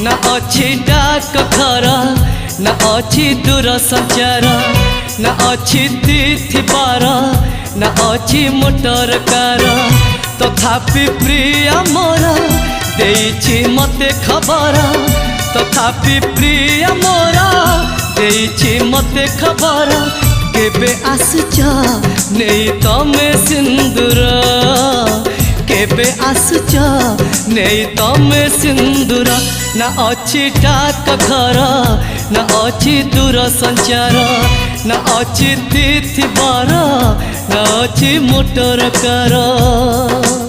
ना अच्छी डाक घर ना अच्छी दूर संचार ना अच्छी तिथि बार ना अच्छी मोटर कार तथापि प्रिय मोर देइछि मते खबर तथापि प्रिय मोर देइछि मते खबर केबे आसुच नेई तमे सिंदूर केबे आसुच नेई तमे सिंदूर ना अच्छी डाक घर ना अच्छी दूर संचार ना अच्छी तिथि बार ना अच्छी मोटर कार।